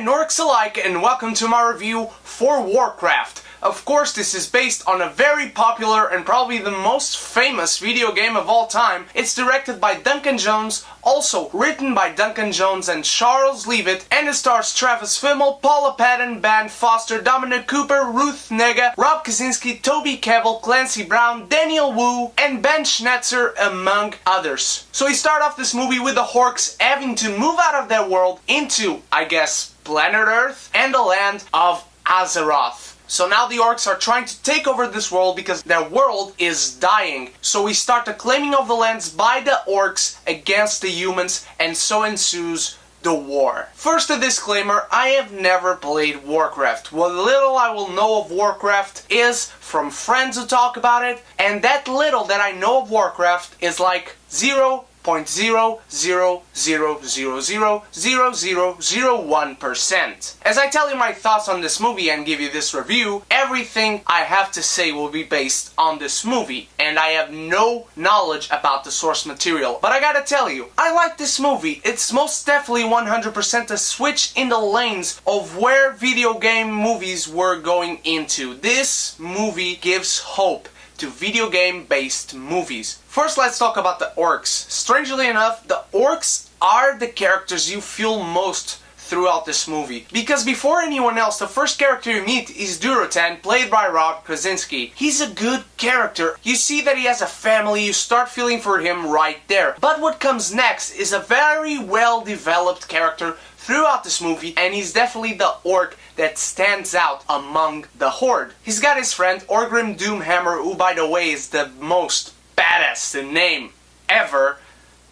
Orcs alike, and welcome to my review for Warcraft. Of course, this is based on a very popular and probably the most famous video game of all time. It's directed by Duncan Jones, also written by Duncan Jones and Charles Leavitt, and it stars Travis Fimmel, Paula Patton, Ben Foster, Dominic Cooper, Ruth Negga, Rob Kaczynski, Toby Kebbell, Clancy Brown, Daniel Wu, and Ben Schnetzer, among others. So we start off this movie with the Orcs having to move out of their world into, I guess, planet Earth and the land of Azeroth. So now the Orcs are trying to take over this world because their world is dying. So we start the claiming of the lands by the Orcs against the humans, and so ensues the war. First, a disclaimer, I have never played Warcraft. What little I will know of Warcraft is from friends who talk about it, and that little that I know of Warcraft is like 0.000000001%. As I tell you my thoughts on this movie and give you this review, everything I have to say will be based on this movie, and I have no knowledge about the source material. But I gotta tell you, I like this movie. It's most definitely 100% a switch in the lanes of where video game movies were going into. This movie gives hope to video game based movies. First, let's talk about the Orcs. Strangely enough, the Orcs are the characters you feel most throughout this movie. Because before anyone else, the first character you meet is Durotan, played by Rob Kaczynski. He's a good character. You see that he has a family, you start feeling for him right there. But what comes next is a very well developed character throughout this movie, and he's definitely the orc that stands out among the horde. He's got his friend Orgrim Doomhammer, who by the way is the most badass name ever,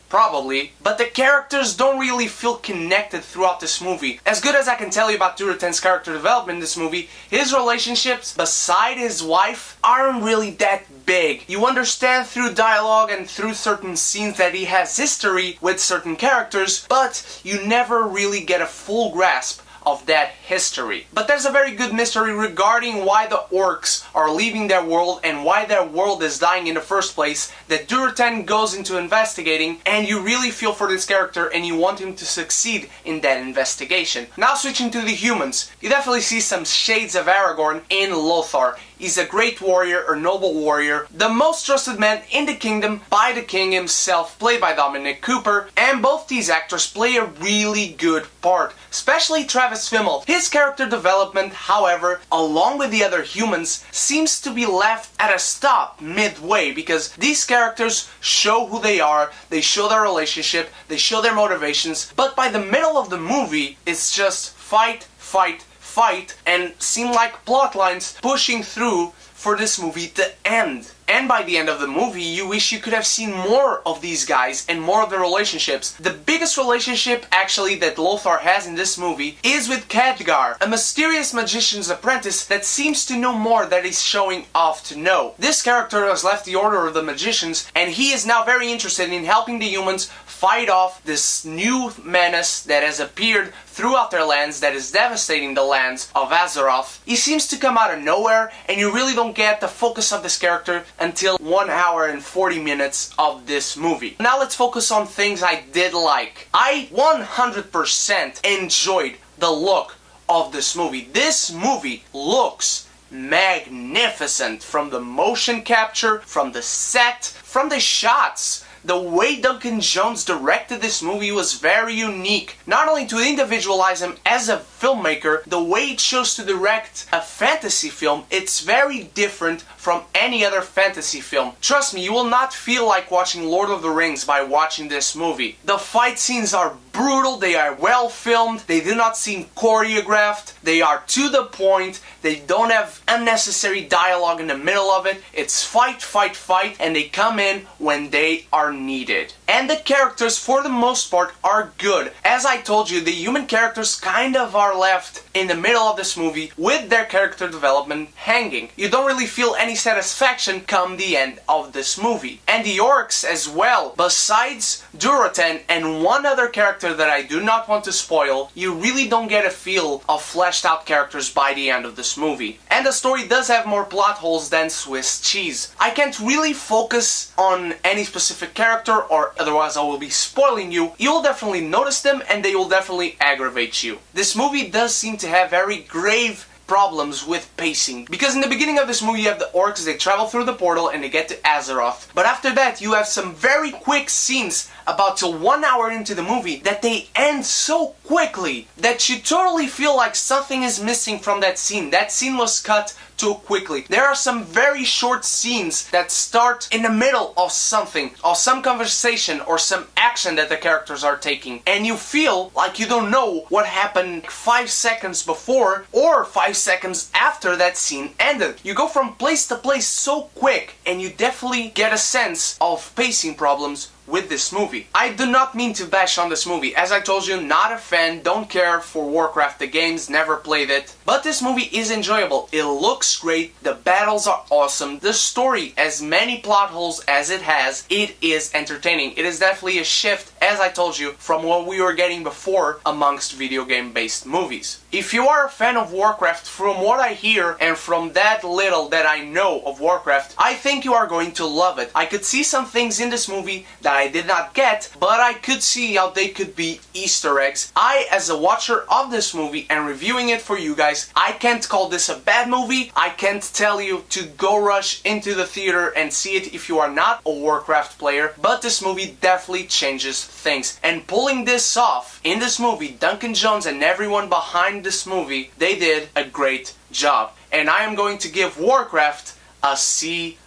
probably, but the characters don't really feel connected throughout this movie. As good as I can tell you about Durotan's character development in this movie, his relationships beside his wife aren't really that big. You understand through dialogue and through certain scenes that he has history with certain characters, but you never really get a full grasp of that history. But there's a very good mystery regarding why the Orcs are leaving their world and why their world is dying in the first place that Durotan goes into investigating, and you really feel for this character and you want him to succeed in that investigation. Now switching to the humans, you definitely see some shades of Aragorn in Lothar. He's a great warrior, or noble warrior, the most trusted man in the kingdom by the king himself, played by Dominic Cooper, and both these actors play a really good part, especially Travis Fimmel. His character development, however, along with the other humans, seems to be left at a stop midway, because these characters show who they are, they show their relationship, they show their motivations, but by the middle of the movie, it's just fight, fight, fight, and seem like plot lines pushing through for this movie to end. And by the end of the movie, you wish you could have seen more of these guys and more of their relationships. The biggest relationship, actually, that Lothar has in this movie is with Khadgar, a mysterious magician's apprentice that seems to know more than he's showing off to know. This character has left the Order of the Magicians, and he is now very interested in helping the humans fight off this new menace that has appeared throughout their lands that is devastating the lands of Azeroth. He seems to come out of nowhere, and you really don't get the focus of this character until 1 hour and 40 minutes of this movie. Now let's focus on things I did like. I 100% enjoyed the look of this movie. This movie looks magnificent, from the motion capture, from the set, from the shots. The way Duncan Jones directed this movie was very unique. Not only to individualize him as a filmmaker, the way it chose to direct a fantasy film, it's very different from any other fantasy film. Trust me, you will not feel like watching Lord of the Rings by watching this movie. The fight scenes are brutal, they are well filmed, they do not seem choreographed, they are to the point, they don't have unnecessary dialogue in the middle of it. It's fight, fight, fight, and they come in when they are needed. And the characters, for the most part, are good. As I told you, the human characters kind of are left in the middle of this movie with their character development hanging. You don't really feel any satisfaction come the end of this movie. And the Orcs as well, besides Durotan and one other character that I do not want to spoil, you really don't get a feel of fleshed out characters by the end of this movie. And the story does have more plot holes than Swiss cheese. I can't really focus on any specific character or otherwise I will be spoiling you, you'll definitely notice them and they will definitely aggravate you. This movie does seem to have very grave problems with pacing, because in the beginning of this movie you have the orcs, they travel through the portal and they get to Azeroth, but after that you have some very quick scenes about till 1 hour into the movie that they end so quickly that you totally feel like something is missing from that scene. That scene was cut too quickly. There are some very short scenes that start in the middle of something, or some conversation or some action that the characters are taking, and you feel like you don't know what happened 5 seconds before or 5 seconds after that scene ended. You go from place to place so quick, and you definitely get a sense of pacing problems with this movie. I do not mean to bash on this movie. As I told you, not a fan, don't care for Warcraft the games, never played it. But this movie is enjoyable. It looks great, the battles are awesome, the story, as many plot holes as it has, it is entertaining. It is definitely a shift, as I told you, from what we were getting before amongst video game based movies. If you are a fan of Warcraft, from what I hear and from that little that I know of Warcraft, I think you are going to love it. I could see some things in this movie that I did not get, but I could see how they could be Easter eggs. I, as a watcher of this movie and reviewing it for you guys, I can't call this a bad movie. I can't tell you to go rush into the theater and see it if you are not a Warcraft player, but this movie definitely changes things. And pulling this off in this movie, Duncan Jones and everyone behind this movie, they did a great job. And I am going to give Warcraft a C+.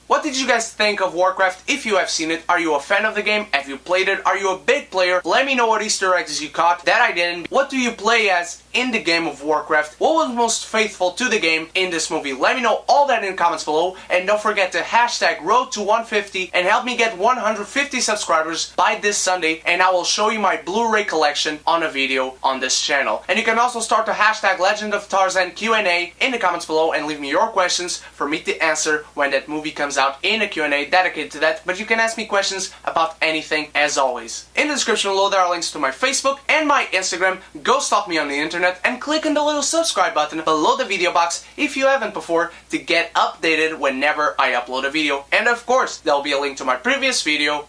What did you guys think of Warcraft? If you have seen it, are you a fan of the game? Have you played it? Are you a big player? Let me know what Easter eggs you caught that I didn't. What do you play as in the game of Warcraft? What was most faithful to the game in this movie? Let me know all that in the comments below, and don't forget to hashtag road to 150 and help me get 150 subscribers by this Sunday, and I will show you my Blu-ray collection on a video on this channel. And you can also start the hashtag Legend of Tarzan Q&A in the comments below and leave me your questions for me to answer when that movie comes out in a Q&A dedicated to that, but you can ask me questions about anything as always. In the description below there are links to my Facebook and my Instagram. Go stalk me on the internet and click on the little subscribe button below the video box if you haven't before to get updated whenever I upload a video. And of course, there'll be a link to my previous video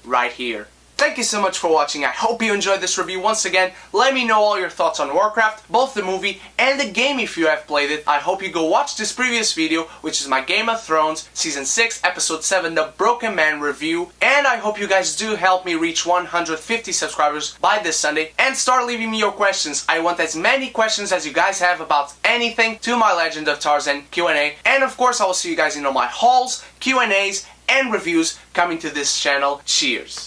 right here. Thank you so much for watching. I hope you enjoyed this review. Once again, let me know all your thoughts on Warcraft, both the movie and the game if you have played it. I hope you go watch this previous video, which is my Game of Thrones Season 6, Episode 7, The Broken Man review. And I hope you guys do help me reach 150 subscribers by this Sunday and start leaving me your questions. I want as many questions as you guys have about anything to my Legend of Tarzan Q&A. And of course, I will see you guys in all my hauls, Q&As, and reviews coming to this channel. Cheers!